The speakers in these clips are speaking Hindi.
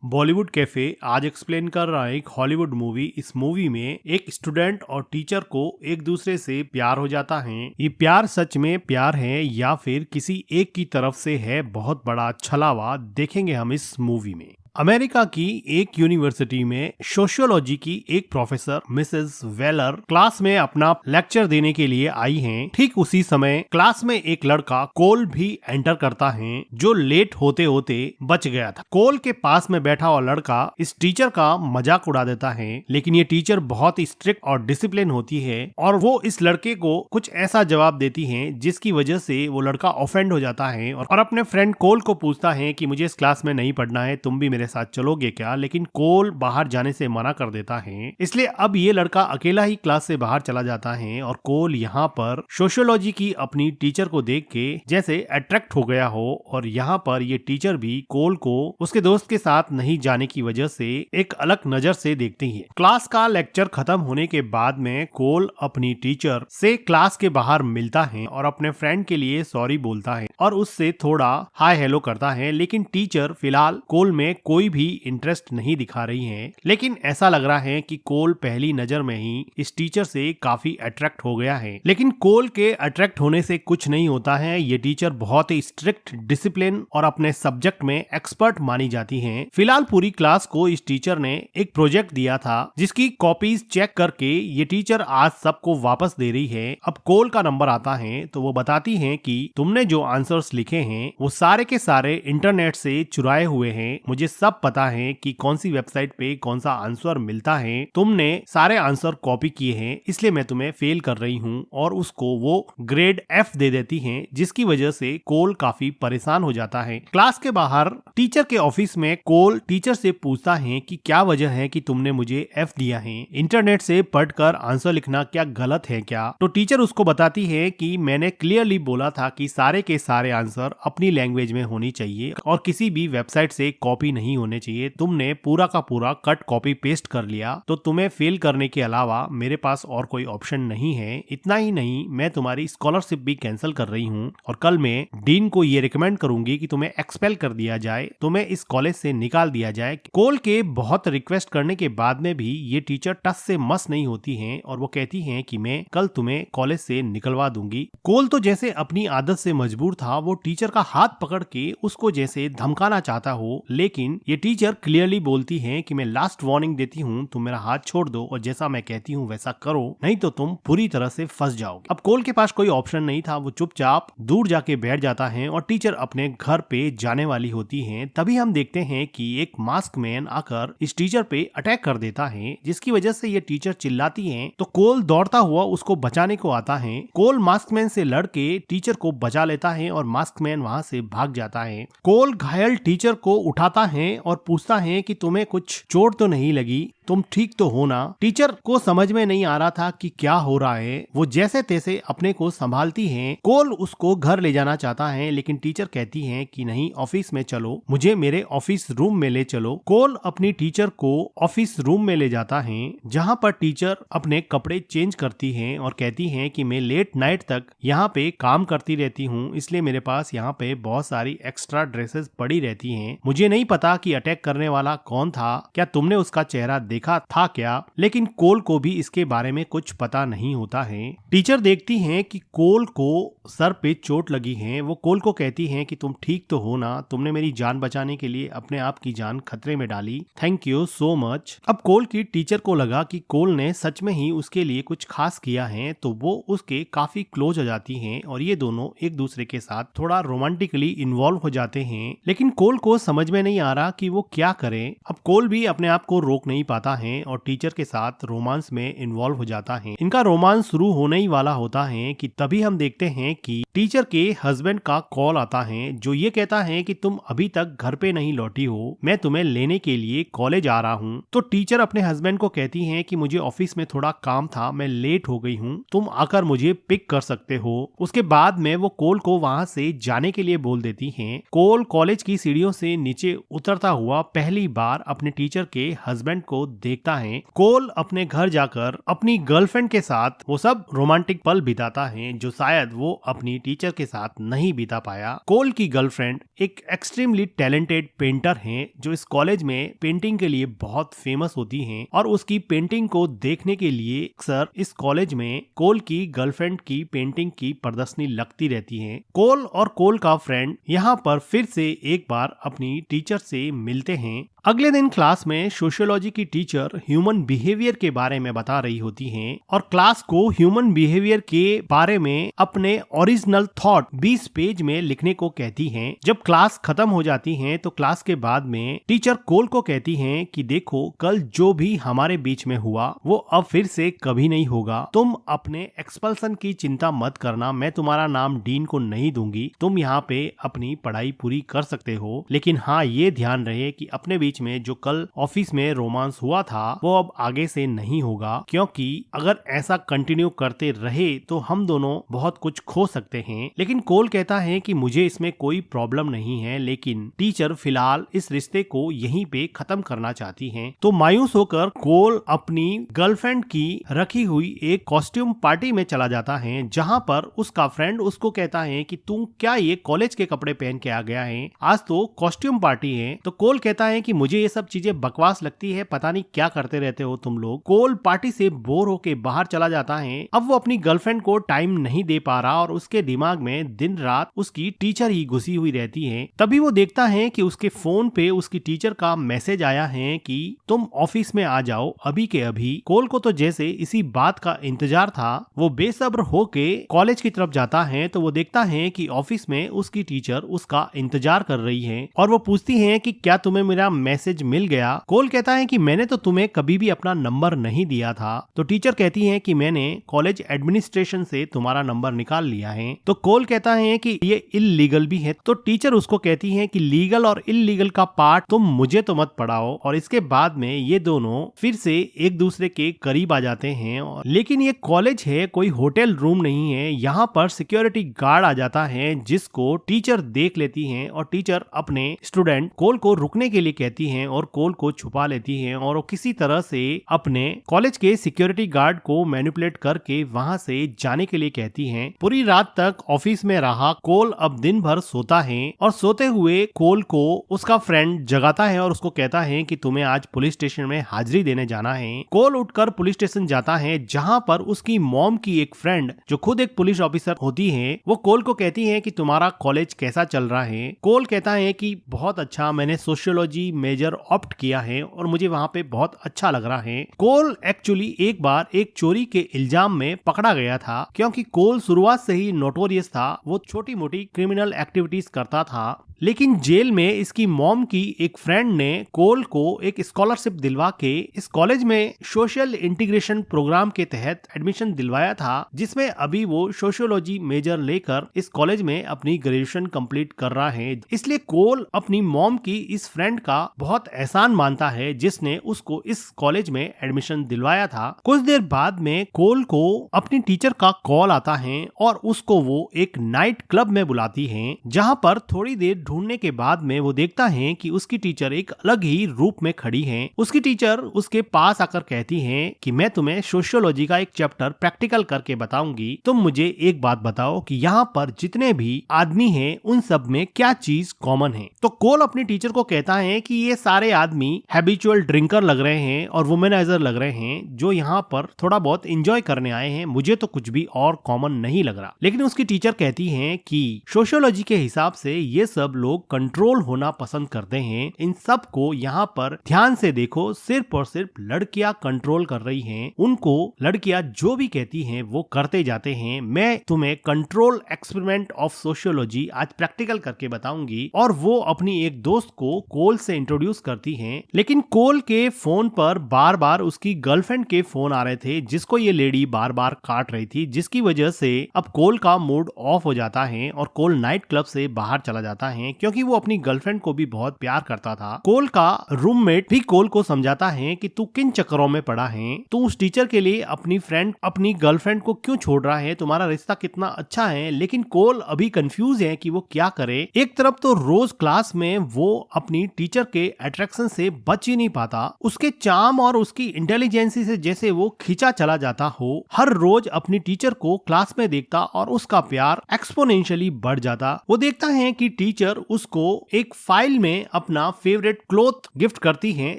बॉलीवुड कैफे आज एक्सप्लेन कर रहा है एक हॉलीवुड मूवी। इस मूवी में एक स्टूडेंट और टीचर को एक दूसरे से प्यार हो जाता है। ये प्यार सच में प्यार है या फिर किसी एक की तरफ से है, बहुत बड़ा छलावा देखेंगे हम इस मूवी में। अमेरिका की एक यूनिवर्सिटी में सोशियोलॉजी की एक प्रोफेसर मिसेस वेलर क्लास में अपना लेक्चर देने के लिए आई हैं। ठीक उसी समय क्लास में एक लड़का कोल भी एंटर करता है, जो लेट होते होते बच गया था। कोल के पास में बैठा हुआ लड़का इस टीचर का मजाक उड़ा देता है, लेकिन ये टीचर बहुत ही स्ट्रिक्ट और डिसिप्लिन होती है और वो इस लड़के को कुछ ऐसा जवाब देती है जिसकी वजह से वो लड़का ऑफेंड हो जाता है और अपने फ्रेंड कोल को पूछता है कि मुझे इस क्लास में नहीं पढ़ना है, तुम भी मेरे साथ चलोगे क्या। लेकिन कोल बाहर जाने से मना कर देता है, इसलिए अब ये लड़का अकेला ही क्लास से बाहर चला जाता है और कोल यहाँ पर सोशियोलॉजी की अपनी टीचर को देख के जैसे अट्रैक्ट हो गया हो और यहाँ पर ये टीचर भी कोल को उसके दोस्त के साथ नहीं जाने की वजह से एक अलग नजर से देखती है। क्लास का लेक्चर खत्म होने के बाद में कोल अपनी टीचर से क्लास के बाहर मिलता है और अपने फ्रेंड के लिए सॉरी बोलता है और उससे थोड़ा हाय हेलो करता है, लेकिन टीचर फिलहाल कोल में कोई भी इंटरेस्ट नहीं दिखा रही है। लेकिन ऐसा लग रहा है कि कोल पहली नजर में ही इस टीचर से काफी अट्रैक्ट हो गया है। लेकिन कोल के अट्रैक्ट होने से कुछ नहीं होता है। ये टीचर बहुत ही स्ट्रिक्ट, डिसिप्लिन और अपने सब्जेक्ट में एक्सपर्ट मानी जाती है। फिलहाल पूरी क्लास को इस टीचर ने एक प्रोजेक्ट दिया था जिसकी कॉपीज चेक करके ये टीचर आज सबको वापस दे रही है। अब कोल का नंबर आता है तो वो बताती है कि तुमने जो आंसर्स लिखे हैं वो सारे के सारे इंटरनेट से चुराए हुए हैं। मुझे सब पता है कि कौन सी वेबसाइट पे कौन सा आंसर मिलता है। तुमने सारे आंसर कॉपी किए हैं, इसलिए मैं तुम्हें फेल कर रही हूँ। और उसको वो ग्रेड F दे देती हैं, जिसकी वजह से कोल काफी परेशान हो जाता है। क्लास के बाहर टीचर के ऑफिस में कोल टीचर से पूछता है कि क्या वजह है कि तुमने मुझे F दिया है, इंटरनेट से पढ़कर आंसर लिखना क्या गलत है क्या। तो टीचर उसको बताती है कि मैंने क्लियरली बोला था कि सारे के सारे आंसर अपनी लैंग्वेज में होनी चाहिए और किसी भी वेबसाइट से कॉपी नहीं होने चाहिए। तुमने पूरा का पूरा कट कॉपी पेस्ट कर लिया, तो तुम्हें फेल करने के अलावा मेरे पास और कोई ऑप्शन नहीं है। इतना ही नहीं, मैं तुम्हारी स्कॉलरशिप भी कैंसिल कर रही हूँ और कल मैं डीन को ये रिकमेंड करूंगी कि तुम्हें एक्सपेल कर दिया जाए, तुम्हें इस कॉलेज से निकाल दिया जाए। कोल के बहुत रिक्वेस्ट करने के बाद में भी ये टीचर टस से मस नहीं होती हैं और वो कहती हैं कि मैं कल तुम्हें कॉलेज से निकलवा दूंगी। कोल तो जैसे अपनी आदत से मजबूर था, वो टीचर का हाथ पकड़ के उसको जैसे धमकाना चाहता हो, लेकिन ये टीचर क्लियरली बोलती है कि मैं लास्ट वार्निंग देती हूँ, तुम मेरा हाथ छोड़ दो और जैसा मैं कहती हूँ वैसा करो, नहीं तो तुम पूरी तरह से फंस जाओगे। अब कोल के पास कोई ऑप्शन नहीं था, वो चुपचाप दूर जाके बैठ जाता है और टीचर अपने घर पे जाने वाली होती है। तभी हम देखते हैं कि एक मास्क मैन आकर इस टीचर पे अटैक कर देता है, जिसकी वजह से ये टीचर चिल्लाती है तो कोल दौड़ता हुआ उसको बचाने को आता है। कोल मास्क मैन से लड़के टीचर को बचा लेता है और मास्क मैन वहाँ से भाग जाता है। कोल घायल टीचर को उठाता है और पूछता है कि तुम्हें कुछ चोट तो नहीं लगी, तुम ठीक तो हो ना। टीचर को समझ में नहीं आ रहा था कि क्या हो रहा है, वो जैसे तैसे अपने को संभालती हैं। कोल उसको घर ले जाना चाहता है, लेकिन टीचर कहती है कि नहीं, ऑफिस में चलो, मुझे मेरे ऑफिस रूम में ले चलो। कोल अपनी टीचर को ऑफिस रूम में ले जाता है, जहाँ पर टीचर अपने कपड़े चेंज करती है और कहती है कि मैं लेट नाइट तक यहाँ पे काम करती रहती हूँ, इसलिए मेरे पास यहाँ पे बहुत सारी एक्स्ट्रा ड्रेसेस पड़ी रहती हैं। मुझे नहीं पता कि अटैक करने वाला कौन था, क्या तुमने उसका चेहरा देखा था क्या। लेकिन कोल को भी इसके बारे में कुछ पता नहीं होता है। टीचर देखती हैं कि कोल को सर पे चोट लगी है। वो कोल को कहती हैं कि तुम ठीक तो हो ना, तुमने मेरी जान बचाने के लिए अपने आप की जान खतरे में डाली, थैंक यू सो मच। अब कोल की टीचर को लगा कि कोल ने सच में ही उसके लिए कुछ खास किया है, तो वो उसके काफी क्लोज हो जाती हैं और ये दोनों एक दूसरे के साथ थोड़ा रोमांटिकली इन्वॉल्व हो जाते हैं। लेकिन कोल को समझ में नहीं आ रहा कि वो क्या करे। अब कोल भी अपने आप को रोक नहीं पाता है और टीचर के साथ रोमांस में इन्वॉल्व हो जाता है। इनका रोमांस शुरू होने ही वाला होता है कि तभी हम देखते हैं कि टीचर के हस्बैंड का कॉल आता है, जो ये कहता है कि तुम अभी तक घर पे नहीं लौटी हो, मैं तुम्हें लेने के लिए कॉलेज आ रहा हूँ। तो टीचर अपने हस्बैंड को कहती है कि मुझे ऑफिस में थोड़ा काम था, मैं लेट हो गई हूँ, तुम आकर मुझे पिक कर सकते हो। उसके बाद में वो कोल को वहाँ से जाने के लिए बोल देती हैं। कोल कॉलेज की सीढ़ियों से नीचे उतर करता हुआ पहली बार अपने टीचर के हस्बैंड को देखता है। कोल अपने घर जाकर अपनी गर्लफ्रेंड के साथ वो सब रोमांटिक पल बिताता है जो शायद वो अपनी टीचर के साथ नहीं बिता पाया। कोल की गर्लफ्रेंड एक एक्सट्रीमली टैलेंटेड पेंटर है जो इस कॉलेज में पेंटिंग के लिए बहुत फेमस होती हैं और उसकी पेंटिंग को देखने के लिए अक्सर इस कॉलेज में कोल की गर्लफ्रेंड की पेंटिंग की प्रदर्शनी लगती रहती है। कोल और कोल का फ्रेंड यहाँ पर फिर से एक बार अपनी टीचर से मिलते हैं। अगले दिन क्लास में सोशियोलॉजी की टीचर ह्यूमन बिहेवियर के बारे में बता रही होती हैं और क्लास को ह्यूमन बिहेवियर के बारे में अपने ओरिजिनल थॉट 20 पेज में लिखने को कहती हैं। जब क्लास खत्म हो जाती है तो क्लास के बाद में टीचर कोल को कहती हैं कि देखो, कल जो भी हमारे बीच में हुआ वो अब फिर से कभी नहीं होगा। तुम अपने एक्सपल्सन की चिंता मत करना, मैं तुम्हारा नाम डीन को नहीं दूंगी। तुम यहाँ पे अपनी पढ़ाई पूरी कर सकते हो, लेकिन हाँ ये ध्यान रहे कि अपने बीच में जो कल ऑफिस में रोमांस हुआ था वो अब आगे से नहीं होगा, क्योंकि अगर ऐसा कंटिन्यू करते रहे तो हम दोनों बहुत कुछ खो सकते हैं। लेकिन कोल कहता है कि मुझे इसमें कोई प्रॉब्लम नहीं है, लेकिन टीचर फिलहाल इस रिश्ते को यहीं पे खत्म करना चाहती हैं। तो मायूस होकर कोल अपनी गर्लफ्रेंड की रखी हुई एक कॉस्ट्यूम पार्टी में चला जाता है, जहां पर उसका फ्रेंड उसको कहता है कि तुम क्या ये कॉलेज के कपड़े पहन के आ गया है, आज तो कॉस्ट्यूम पार्टी है। तो कोल कहता है कि मुझे ये सब चीजें बकवास लगती है, पता नहीं क्या करते रहते हो तुम लोग। कोल पार्टी से बोर होके बाहर चला जाता है। अब वो अपनी गर्लफ्रेंड को टाइम नहीं दे पा रहा और उसके दिमाग में दिन रात उसकी टीचर ही घुसी हुई रहती है। तभी वो देखता है कि उसके फोन पे उसकी टीचर का मैसेज आया है कि तुम ऑफिस में आ जाओ अभी के अभी। कोल को तो जैसे इसी बात का इंतजार था, वो बेसब्र होके कॉलेज की तरफ जाता है तो वो देखता है कि ऑफिस में उसकी टीचर उसका इंतजार कर रही है और वो पूछती है कि क्या तुम्हें मेरा मैसेज मिल गया। कोल कहता है कि मैंने तो तुम्हें कभी भी अपना नंबर नहीं दिया था। तो टीचर कहती है कि मैंने कॉलेज एडमिनिस्ट्रेशन से तुम्हारा नंबर निकाल लिया है। तो कोल कहता है कि ये इल्लीगल भी है। तो टीचर उसको कहती है कि लीगल और इल्लीगल का पार्ट तुम मुझे तो मत पढ़ाओ। और इसके बाद में ये दोनों फिर से एक दूसरे के करीब आ जाते हैं। लेकिन ये कॉलेज है, कोई होटल रूम नहीं है। यहाँ पर सिक्योरिटी गार्ड आ जाता है जिसको टीचर देख लेती है और टीचर अपने स्टूडेंट कोल को रुकने के लिए कहती है और कोल को छुपा लेती है और वो किसी तरह से अपने कॉलेज के सिक्योरिटी गार्ड को मैनिपुलेट करके वहां से जाने के लिए कहती है। पूरी रात तक ऑफिस में रहा कोल अब दिन भर सोता है और सोते हुए कोल को उसका फ्रेंड जगाता है और उसको कहता है कि तुम्हें आज पुलिस स्टेशन में हाजिरी देने जाना है। कोल उठकर पुलिस स्टेशन जाता है जहां पर उसकी मॉम की एक फ्रेंड जो खुद एक पुलिस ऑफिसर होती है वो कोल को कहती है कि तुम्हारा कॉलेज कैसा चल रहा है। कोल कहता है कि बहुत अच्छा, मैंने सोशियोलॉजी मेजर ऑप्ट किया है और मुझे वहाँ पे बहुत अच्छा लग रहा है। कोल एक्चुअली एक बार एक चोरी के इल्जाम में पकड़ा गया था, क्योंकि कोल शुरुआत से ही नोटोरियस था। वो छोटी मोटी क्रिमिनल एक्टिविटीज करता था, लेकिन जेल में इसकी मॉम की एक फ्रेंड ने कोल को एक स्कॉलरशिप दिलवा के इस कॉलेज में सोशल इंटीग्रेशन प्रोग्राम के तहत एडमिशन दिलवाया था, जिसमें अभी वो सोशियोलॉजी मेजर लेकर इस कॉलेज में अपनी ग्रेजुएशन कंप्लीट कर रहा है। इसलिए कोल अपनी मॉम की इस फ्रेंड का बहुत एहसान मानता है जिसने उसको इस कॉलेज में एडमिशन दिलवाया था। कुछ देर बाद में कोल को अपनी टीचर का कॉल आता है और उसको वो एक नाइट क्लब में बुलाती है, जहाँ पर थोड़ी देर ढूंढने के बाद में वो देखता है कि उसकी टीचर एक अलग ही रूप में खड़ी है। उसकी टीचर उसके पास आकर कहती है कि मैं तुम्हें सोशियोलॉजी का एक चैप्टर प्रैक्टिकल करके बताऊंगी, तुम मुझे एक बात बताओ कि यहाँ पर जितने भी आदमी हैं उन सब में क्या चीज कॉमन है। तो कोल अपनी टीचर को कहता है कि ये सारे आदमी हैबिचुअल ड्रिंकर लग रहे हैं और वुमेनाइजर लग रहे हैं जो यहाँ पर थोड़ा बहुत एंजॉय करने आए हैं, मुझे तो कुछ भी और कॉमन नहीं लग रहा। लेकिन उसकी टीचर कहती है कि सोशियोलॉजी के हिसाब से ये सब लोग कंट्रोल होना पसंद करते हैं, इन सब को यहाँ पर ध्यान से देखो, सिर्फ और सिर्फ लड़कियां कंट्रोल कर रही हैं, उनको लड़कियां जो भी कहती हैं वो करते जाते हैं। मैं तुम्हें कंट्रोल एक्सपेरिमेंट ऑफ सोशियोलॉजी आज प्रैक्टिकल करके बताऊंगी। और वो अपनी एक दोस्त को कोल से इंट्रोड्यूस करती हैं। लेकिन कोल के फोन पर बार बार उसकी गर्लफ्रेंड के फोन आ रहे थे जिसको ये लेडी बार बार काट रही थी, जिसकी वजह से अब कोल का मूड ऑफ हो जाता है और कोल नाइट क्लब से बाहर चला जाता है। है क्योंकि वो अपनी गर्लफ्रेंड को भी बहुत प्यार करता था। कोल का रूममेट भी कोल को समझाता है कि तू किन चक्करों में पड़ा है, तू उस टीचर के लिए अपनी गर्लफ्रेंड को क्यों छोड़ रहा है, तुम्हारा रिश्ता कितना अच्छा है। लेकिन कोल अभी कंफ्यूज है कि वो क्या करे। एक तरफ तो रोज क्लास में वो अपनी टीचर के अट्रैक्शन से बच ही नहीं पाता, उसके चार्म और उसकी इंटेलिजेंसी से जैसे वो खींचा चला जाता हो। हर रोज अपनी टीचर को क्लास में देखता और उसका प्यार एक्सपोनेंशियली बढ़ जाता। वो देखता है कि टीचर उसको एक फाइल में अपना फेवरेट क्लॉथ गिफ्ट करती है,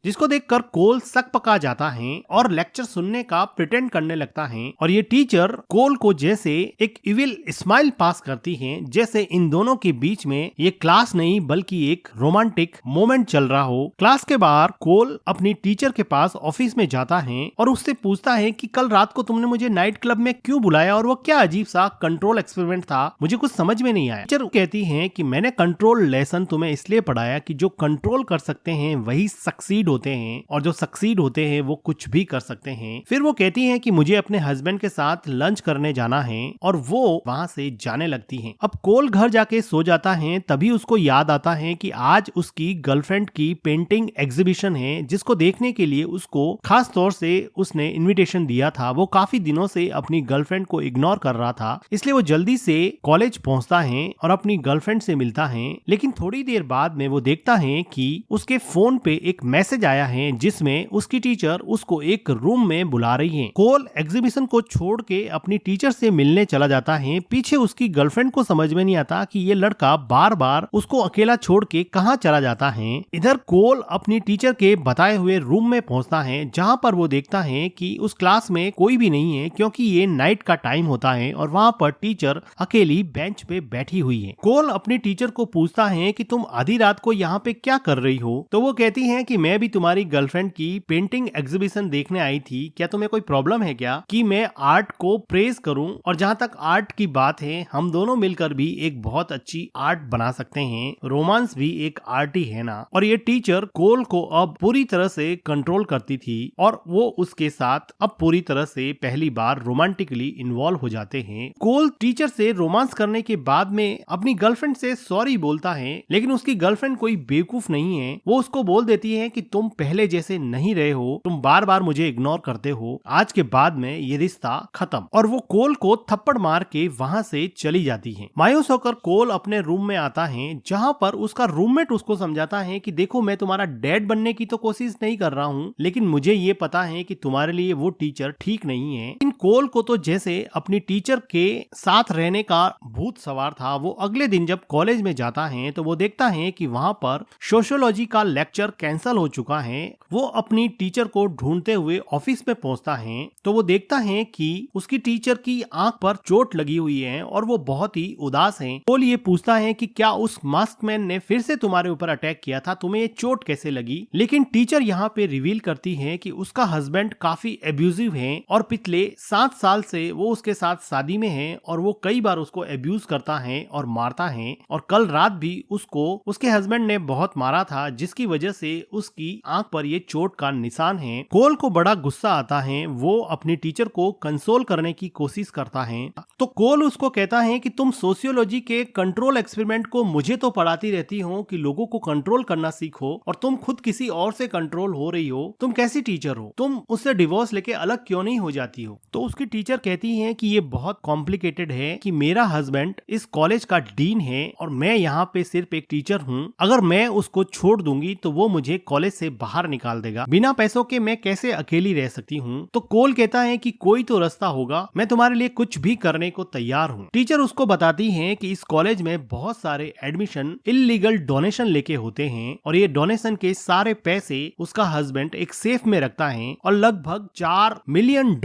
जिसको देखकर कोल सक पका जाता है और लेक्चर सुनने का प्रिटेंड करने लगता है। और ये टीचर कोल को जैसे एक इविल स्माइल पास करती है, जैसे इन दोनों के बीच में ये क्लास नहीं बल्कि एक रोमांटिक मोमेंट चल रहा हो। क्लास के बाहर कोल अपनी टीचर के पास ऑफिस में जाता है और उससे पूछता है कि कल रात को तुमने मुझे नाइट क्लब में क्यों बुलाया और वो क्या अजीब सा कंट्रोल एक्सपेरिमेंट था, मुझे कुछ समझ में नहीं आया। टीचर कहती है कि मैंने कंट्रोल लेसन तुम्हें इसलिए पढ़ाया कि जो कंट्रोल कर सकते हैं वही सक्सीड होते हैं और जो सक्सीड होते हैं वो कुछ भी कर सकते हैं। फिर वो कहती है कि मुझे अपने हस्बैंड के साथ लंच करने जाना है और वो वहाँ से जाने लगती है। अब कोल घर जाके सो जाता है, तभी उसको याद आता है कि आज उसकी गर्लफ्रेंड की पेंटिंग एग्जीबिशन है, जिसको देखने के लिए उसको खास तौर से उसने इनविटेशन दिया था। वो काफी दिनों से अपनी गर्लफ्रेंड को इग्नोर कर रहा था, इसलिए वो जल्दी से कॉलेज पहुंचता है और अपनी गर्लफ्रेंड से मिलता है। लेकिन थोड़ी देर बाद में वो देखता है कि उसके फोन पे एक मैसेज आया है जिसमें उसकी टीचर उसको एक रूम में बुला रही है। कोल एग्जीबिशन को छोड़ के अपनी टीचर से मिलने चला जाता है। पीछे उसकी गर्लफ्रेंड को समझ में नहीं आता कि ये लड़का बार बार उसको अकेला छोड़ के कहाँ चला जाता है। इधर कोल अपनी टीचर के बताए हुए रूम में पहुंचता है, जहाँ पर वो देखता है कि उस क्लास में कोई भी नहीं है क्योंकि ये नाइट का टाइम होता है और वहाँ पर टीचर अकेली बेंच पे बैठी हुई है। कोल अपनी टीचर को पूछता है कि तुम आधी रात को यहाँ पे क्या कर रही हो, तो वो कहती है कि मैं भी तुम्हारी गर्लफ्रेंड की पेंटिंग एग्जीबिशन देखने आई थी, क्या तुम्हें कोई प्रॉब्लम है क्या कि मैं आर्ट को प्रेज करूं, और जहां तक आर्ट की बात है हम दोनों मिलकर भी एक बहुत अच्छी आर्ट बना सकते हैं, रोमांस भी एक आर्ट ही है ना। और ये टीचर कोल को अब पूरी तरह से कंट्रोल करती थी और वो उसके साथ अब पूरी तरह से पहली बार रोमांटिकली इन्वॉल्व हो जाते हैं। कोल टीचर से रोमांस करने के बाद में अपनी गर्लफ्रेंड से सॉरी बोलता है, लेकिन उसकी गर्लफ्रेंड कोई बेवकूफ नहीं है। वो उसको बोल देती है कि तुम पहले जैसे नहीं रहे हो, तुम बार बार मुझे इग्नोर करते हो, आज के बाद में ये रिश्ता खत्म। और वो कोल को थप्पड़ मार के वहाँ से चली जाती है। मायूस होकर कोल अपने रूम में आता है, जहाँ पर उसका रूममेट उसको समझाता है कि देखो मैं तुम्हारा डैड बनने की तो कोशिश नहीं कर रहा हूँ, लेकिन मुझे ये पता है कि तुम्हारे लिए वो टीचर ठीक नहीं है। इन कोल को तो जैसे अपनी टीचर के साथ रहने का भूत सवार था। वो अगले दिन जब कॉलेज में जाता है तो वो देखता है कि वहाँ पर सोशियोलॉजी का लेक्चर कैंसिल हो चुका है। वो अपनी टीचर को ढूंढते हुए ऑफिस में पहुंचता है तो वो देखता है कि उसकी टीचर की आंख पर चोट लगी हुई है और वो बहुत ही उदास है। कोल ये पूछता है कि क्या उस मास्कमैन ने फिर से तुम्हारे ऊपर अटैक किया था, तुम्हें ये चोट कैसे लगी। लेकिन टीचर यहाँ पे रिवील करती है कि उसका हस्बैंड काफी एब्यूजिव है और पिछले 7 साल से वो उसके साथ शादी में है और वो कई बार उसको एब्यूज करता है और मारता है। और कल रात भी उसको उसके हस्बैंड ने बहुत मारा था, जिसकी वजह से उसकी आंख पर ये चोट का निशान है। कोल को बड़ा गुस्सा आता है, वो अपनी टीचर को कंसोल करने की कोशिश करता है। तो कोल उसको कहता है कि तुम सोशियोलॉजी के कंट्रोल एक्सपेरिमेंट को मुझे तो पढ़ाती रहती हो कि लोगों को कंट्रोल करना सीखो, और तुम खुद किसी और से कंट्रोल हो रही हो, तुम कैसी टीचर हो, तुम उससे डिवोर्स लेके अलग क्यों नहीं हो जाती हो। तो उसकी टीचर कहती है कि ये बहुत कॉम्प्लिकेटेड है कि मेरा हस्बैंड इस कॉलेज का डीन है और मैं यहाँ पे सिर्फ एक टीचर हूँ, अगर मैं उसको छोड़ दूंगी तो वो मुझे कॉलेज से बाहर निकाल देगा, बिना पैसों के मैं कैसे अकेली रह सकती हूँ। तो कोल कहता है कि कोई तो रास्ता होगा, मैं तुम्हारे लिए कुछ भी करने को तैयार हूँ। टीचर उसको बताती है कि इस कॉलेज में बहुत सारे एडमिशन इल्लीगल डोनेशन लेके होते हैं और ये डोनेशन के सारे पैसे उसका हस्बैंड एक सेफ में रखता है और लगभग $4 मिलियन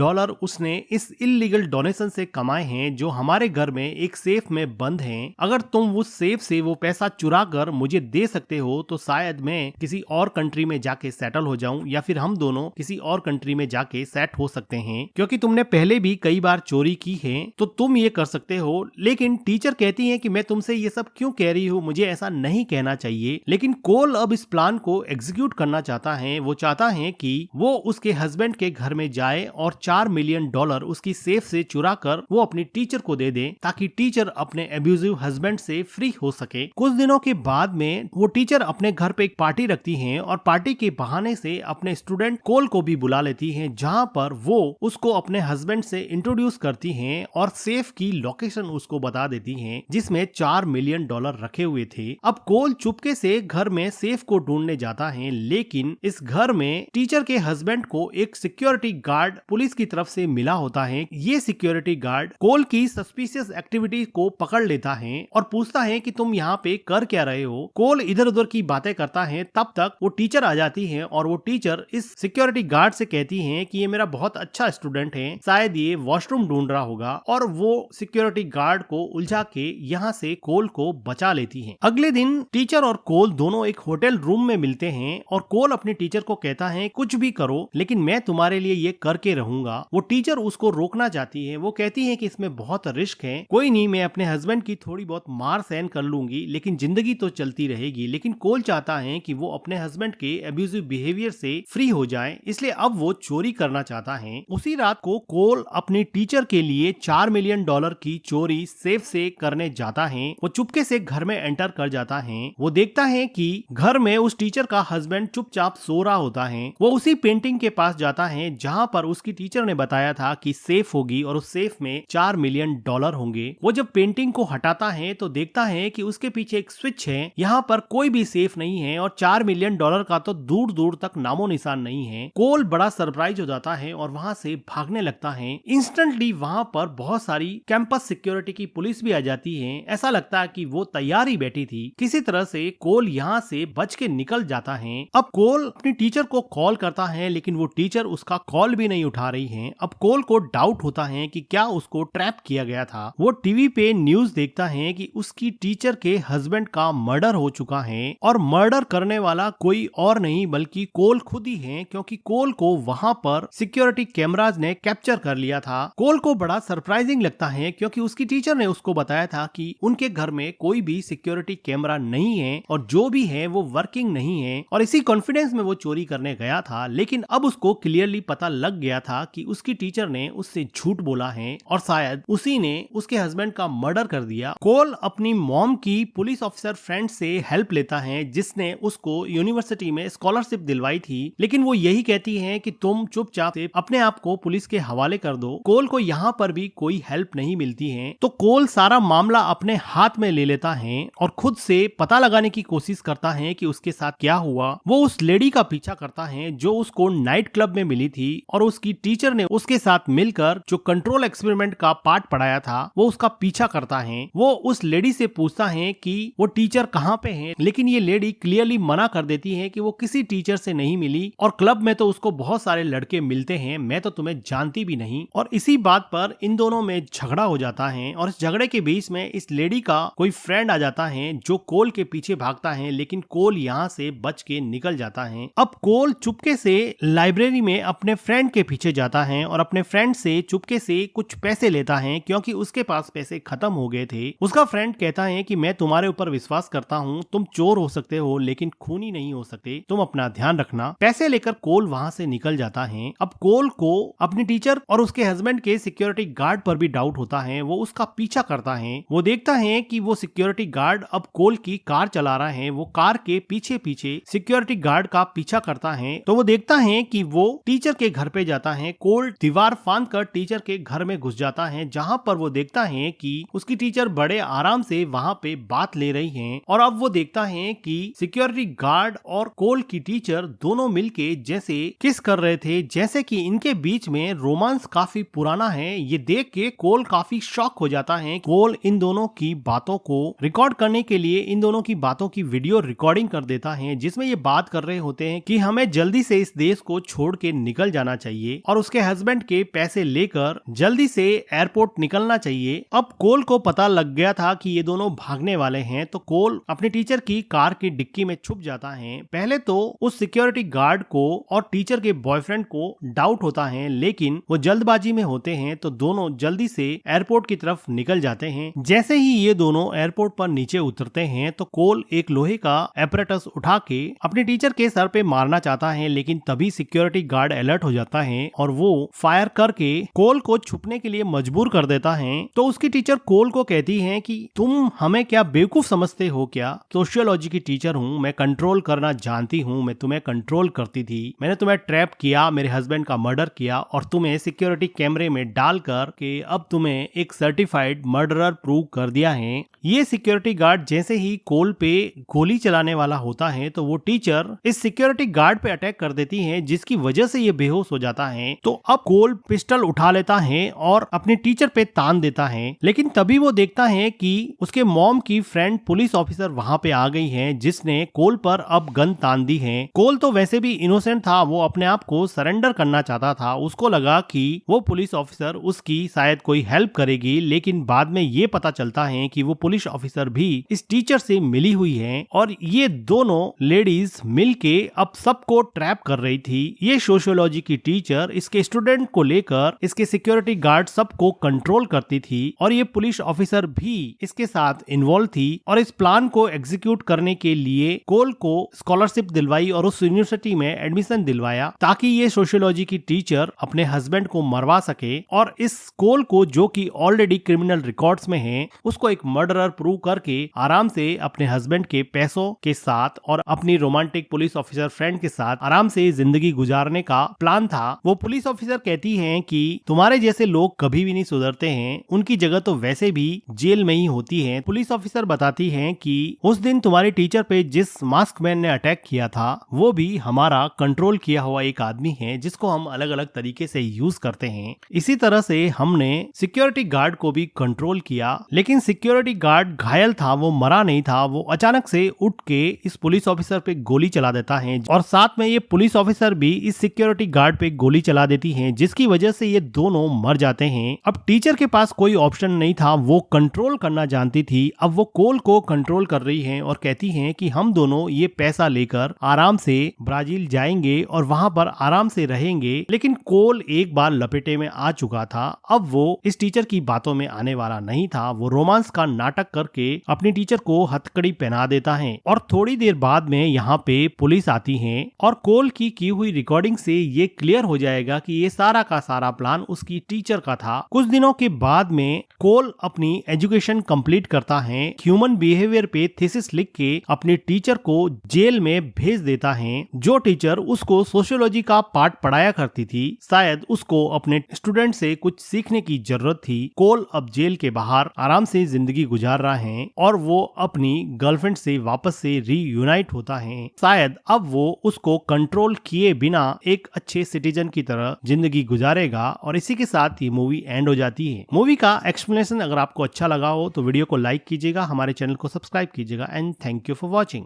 उसने इस इल्लीगल डोनेशन से कमाए हैं, जो हमारे घर में एक सेफ में बंद हैं। अगर तुम उस सेफ से वो पैसा चुरा कर मुझे दे सकते हो तो शायद मैं किसी और कंट्री में जाके सेटल हो जाऊं, या फिर हम दोनों किसी और कंट्री में जाके सेट हो सकते हैं, क्योंकि तुमने पहले भी कई बार चोरी की है तो तुम ये कर सकते हो। लेकिन टीचर कहती है कि मैं तुमसे ये सब क्यों कह रही हूँ, मुझे ऐसा नहीं कहना चाहिए। लेकिन कोल अब इस प्लान को एग्जीक्यूट करना चाहता है। वो चाहता है कि वो उसके हस्बैंड के घर में जाए और $4 मिलियन उसकी सेफ से चुरा कर वो अपनी टीचर को दे दे, ताकि टीचर अपने एब्यूजिव हस्बैंड से फ्री हो सके। कुछ दिनों के बाद में वो टीचर अपने घर पे एक पार्टी रखती हैं और पार्टी के बहाने से अपने स्टूडेंट कोल को भी बुला लेती हैं, जहां पर वो उसको अपने हस्बैंड से इंट्रोड्यूस करती हैं और सेफ की लोकेशन उसको बता देती हैं, जिसमें $4 मिलियन रखे हुए थे। अब कोल चुपके से घर में सेफ को ढूंढने जाता है, लेकिन इस घर में टीचर के हस्बैंड को एक सिक्योरिटी गार्ड पुलिस की तरफ से मिला होता है। ये सिक्योरिटी गार्ड कोल की सस्पिशियस एक्टिविटी को पकड़ लेता है और पूछता है कि तुम यहाँ पे कर क्या रहे हो। कोल इधर उधर की बातें करता है, तब तक वो टीचर आ जाती है और वो टीचर इस सिक्योरिटी गार्ड से कहती है कि ये मेरा बहुत अच्छा स्टूडेंट है, शायद ये वॉशरूम ढूंढ रहा होगा, और वो सिक्योरिटी गार्ड को उलझा के यहाँ से कोल को बचा लेती है। अगले दिन टीचर और कोल दोनों एक होटल रूम में मिलते हैं और कोल अपने टीचर को कहता है कुछ भी करो लेकिन मैं तुम्हारे लिए ये करके रहूंगा। वो टीचर उसको रोकना चाहती है, वो कहती है कि इसमें बहुत रिस्क है, कोई नहीं, मैं अपने हस्बैंड की थोड़ी बहुत मार सहन कर लूंगी लेकिन जिंदगी तो चलती रहेगी। लेकिन कोल चाहता है कि वो अपने हस्बैंड के एब्यूजिव बिहेवियर से फ्री हो जाए, इसलिए अब वो चोरी करना चाहता है। उसी रात को कोल अपनी टीचर के लिए $4 मिलियन की चोरी सेफ से करने जाता है। वो चुपके से घर में एंटर कर जाता है। वो देखता है कि घर में उस टीचर का हस्बैंड चुपचाप सो रहा होता है। वो उसी पेंटिंग के पास जाता है जहां पर उसकी टीचर ने बताया था कि सेफ होगी और उस सेफ में $4 मिलियन होंगे। वो जब पेंटिंग को हटाता है तो देखता है कि उसके पीछे एक स्विच है, यहाँ पर कोई भी सेफ नहीं है और $4 मिलियन का तो दूर दूर तक नामो निशान नहीं है। कोल बड़ा सरप्राइज हो जाता है और वहां से भागने लगता है। इंस्टेंटली वहां पर बहुत सारी कैंपस सिक्योरिटी की पुलिस भी आ जाती है। ऐसा लगता है कि वो तैयार ही बैठी थी। किसी तरह से कोल यहाँ से बच के निकल जाता है। अब कोल अपनी टीचर को कॉल करता है लेकिन वो टीचर उसका कॉल भी नहीं उठा रही है। अब कोल को डाउट होता है कि क्या उसको ट्रैप किया गया था। वो टीवी पे न्यूज देखता है कि उसकी टीचर के हस्बैंड का मर्डर हो चुका है और मर्डर करने वाला कोई और नहीं बल्कि कोल खुद ही है, क्योंकि कोल को वहां पर सिक्योरिटी कैमराज ने कैप्चर कर लिया था। कोल को बड़ा सरप्राइजिंग लगता है क्योंकि उसकी टीचर ने उसको बताया था कि उनके घर में कोई भी सिक्योरिटी कैमरा नहीं है और जो भी है वो वर्किंग नहीं है, और इसी कॉन्फिडेंस में वो चोरी करने गया था। लेकिन अब उसको क्लियरली पता लग गया था कि उसकी टीचर ने उससे झूठ बोला है और शायद उसी ने उसके हस्बैंड का मर्डर कर दिया। कोल अपनी मॉम की पुलिस ऑफिसर फ्रेंड से हेल्प लेता है जिसने उसको यूनिवर्सिटी में स्कॉलरशिप दिलवाई थी, लेकिन वो यही कहती है कि तुम चुपचाप से अपने आप को पुलिस के हवाले कर दो। कोल को यहाँ पर भी कोई हेल्प नहीं मिलती है तो कोल सारा मामला अपने हाथ में ले लेता है और खुद से पता लगाने की कोशिश करता है कि उसके साथ क्या हुआ। वो उस लेडी का पीछा करता है जो उसको नाइट क्लब में मिली थी और उसकी टीचर ने उसके साथ मिलकर जो कंट्रोल एक्सपेरिमेंट का पार्ट पढ़ाया था वो उसका पीछा करता है। वो उस लेडी से पूछता है कि वो टीचर कहाँ पे है, लेकिन ये लेडी क्लियरली मना कर देती है कि वो किसी टीचर से नहीं मिली और क्लब में तो उसको बहुत सारे लड़के मिलते हैं, मैं तो तुम्हें जानती भी नहीं। और इसी बात पर इन दोनों में झगड़ा हो जाता है और इस झगड़े के बीच में इस लेडी का कोई फ्रेंड आ जाता है जो कोल के पीछे भागता है, लेकिन कोल यहाँ से बच के निकल जाता है। अब कोल चुपके से लाइब्रेरी में अपने फ्रेंड के पीछे जाता है और अपने फ्रेंड से चुपके से कुछ पैसे लेता है क्योंकि उसके पास पैसे खत्म हो गए थे। उसका फ्रेंड कहता है कि मैं तुम्हारे ऊपर विश्वास करता हूँ, तुम चोर हो सकते हो लेकिन खूनी नहीं हो सकते, तुम अपना ध्यान रखना। पैसे लेकर कोल वहाँ से निकल जाता है। अब कोल को अपनी टीचर और उसके हस्बैंड के सिक्योरिटी गार्ड पर भी डाउट होता है। वो उसका पीछा करता है। वो देखता है कि वो सिक्योरिटी गार्ड अब कोल की कार चला रहा है। वो कार के पीछे पीछे सिक्योरिटी गार्ड का पीछा करता है तो वो देखता है कि वो टीचर के घर पे जाता है। कोल दीवार फांद कर टीचर के घर में घुस जाता है जहाँ पर वो देखता है कि उसकी टीचर बड़े आराम से वहाँ पे बात ले रही हैं। और अब वो देखता है कि सिक्योरिटी गार्ड और कोल की टीचर दोनों मिलके जैसे किस कर रहे थे, जैसे कि इनके बीच में रोमांस काफी पुराना है। ये देख के कोल काफी शॉक हो जाता है। कोल इन दोनों की बातों को रिकॉर्ड करने के लिए इन दोनों की बातों की वीडियो रिकॉर्डिंग कर देता है जिसमें ये बात कर रहे होते हैं कि हमें जल्दी से इस देश को छोड़ के निकल जाना चाहिए और उसके हस्बैंड के पैसे लेकर जल्दी से एयरपोर्ट निकलना चाहिए। अब कोल को पता लग गया था कि ये दोनों भागने वाले हैं तो कोल अपने टीचर की कार की डिक्की में छुप जाता है। पहले तो उस सिक्योरिटी गार्ड को और टीचर के बॉयफ्रेंड को डाउट होता है, लेकिन वो जल्दबाजी में होते हैं तो दोनों जल्दी से एयरपोर्ट की तरफ निकल जाते हैं। जैसे ही ये दोनों एयरपोर्ट पर नीचे उतरते हैं तो कोल एक लोहे का एपरेटस उठा के अपने टीचर के सर पे मारना चाहता है, लेकिन तभी सिक्योरिटी गार्ड अलर्ट हो जाता है और वो फायर करके कोल को छुपने के लिए मजबूर कर देता है। तो उसकी टीचर कोल को कहती है कि तुम हमें क्या बेवकूफ समझते हो क्या? सोशियोलॉजी की टीचर हूँ, मैं कंट्रोल करना जानती हूँ, मैं तुम्हें कंट्रोल करती थी, मैंने तुम्हें ट्रैप किया, मेरे हस्बैंड का मर्डर किया और तुम्हें सिक्योरिटी कैमरे में डालकर के अब तुम्हें एक सर्टिफाइड मर्डरर प्रूव कर दिया है। ये सिक्योरिटी गार्ड जैसे ही कोल पे गोली चलाने वाला होता है तो वो टीचर इस सिक्योरिटी गार्ड पे अटैक कर देती है, जिसकी वजह से ये बेहोश हो जाता है। तो अब कोल पिस्टल उठा लेता है और अपने टीचर पे तान देता है, लेकिन तभी वो देखता है कि उसके मॉम की फ्रेंड पुलिस ऑफिसर वहां पे आ गई है, जिसने कोल पर अब गन तान दी है। कोल तो वैसे भी इनोसेंट था, वो अपने आप को सरेंडर करना चाहता था। उसको लगा कि वो पुलिस ऑफिसर उसकी शायद कोई हेल्प करेगी, लेकिन बाद में ये पता चलता है कि वो पुलिस ऑफिसर भी इस टीचर से मिली हुई है और ये दोनों लेडीज मिलके अब सबको ट्रैप कर रही थी। ये सोशियोलॉजी की टीचर इसके स्टूडेंट को लेकर इसके सिक्योरिटी गार्ड सबको कंट्रोल करती थी और ये पुलिस ऑफिसर भी इसके साथ इन्वॉल्व थी और इस प्लान को एग्जीक्यूट करने के लिए कोल को स्कॉलरशिप दिलवाई और उस यूनिवर्सिटी में एडमिशन दिलवाया ताकि ये सोशियोलॉजी की टीचर अपने हस्बैंड को मरवा सके और इस कोल को, जो कि ऑलरेडी क्रिमिनल रिकॉर्ड्स में है, उसको एक मर्डरर प्रूव करके आराम से अपने हस्बैंड के पैसों के साथ और अपनी रोमांटिक पुलिस ऑफिसर फ्रेंड के साथ आराम से जिंदगी गुजारने का प्लान था। वो पुलिस ऑफिसर कहती हैं कि तुम्हारे जैसे लोग कभी भी नहीं सुधरते हैं, उनकी जगह तो वैसे भी जेल में ही होती है। पुलिस ऑफिसर बताती हैं कि उस दिन तुम्हारे टीचर पे जिस मास्क मैन ने अटैक किया था वो भी हमारा कंट्रोल किया हुआ एक आदमी है, जिसको हम अलग अलग तरीके से यूज करते हैं। इसी तरह से हमने सिक्योरिटी गार्ड को भी कंट्रोल किया, लेकिन सिक्योरिटी गार्ड घायल था, वो मरा नहीं था। वो अचानक से उठ के इस पुलिस ऑफिसर पे गोली चला देता है और साथ में ये पुलिस ऑफिसर भी इस सिक्योरिटी गार्ड पे गोली चला देती है, जिसकी वजह से ये दोनों मर जाते हैं। अब टीचर के पास कोई ऑप्शन नहीं था, वो कंट्रोल करना जानती थी। अब वो कोल को कंट्रोल कर रही है और कहती है कि हम दोनों ये पैसा लेकर आराम से ब्राजील जाएंगे और वहां पर आराम से रहेंगे। लेकिन कोल एक बार लपेटे में आ चुका था, अब वो इस टीचर की बातों में आने वाला नहीं था। वो रोमांस का नाटक करके अपनी टीचर को हथकड़ी पहना देता है और थोड़ी देर बाद में यहाँ पे पुलिस आती है और कोल की हुई रिकॉर्डिंग से ये क्लियर हो जाएगा कि ये सारा का सारा प्लान उसकी टीचर का था। कुछ दिनों के बाद में कोल अपनी एजुकेशन कंप्लीट करता है, ह्यूमन बिहेवियर पे थीसिस लिख के अपनी टीचर को जेल में भेज देता है। जो टीचर उसको सोशियोलॉजी का पार्ट पढ़ाया करती थी, शायद उसको अपने स्टूडेंट से कुछ सीखने की जरूरत थी। कोल अब जेल के बाहर आराम से जिंदगी गुजार रहा है और वो अपनी गर्लफ्रेंड से वापस से रीयूनाइट होता है। शायद अब वो उसको कंट्रोल किए बिना एक अच्छे सिटीजन की तरह जिंदगी गुजारेगा और इसी के साथ ये मूवी एंड हो जाती है। मूवी का एक्सप्लेनेशन अगर आपको अच्छा लगा हो तो वीडियो को लाइक कीजिएगा, हमारे चैनल को सब्सक्राइब कीजिएगा and thank you for watching.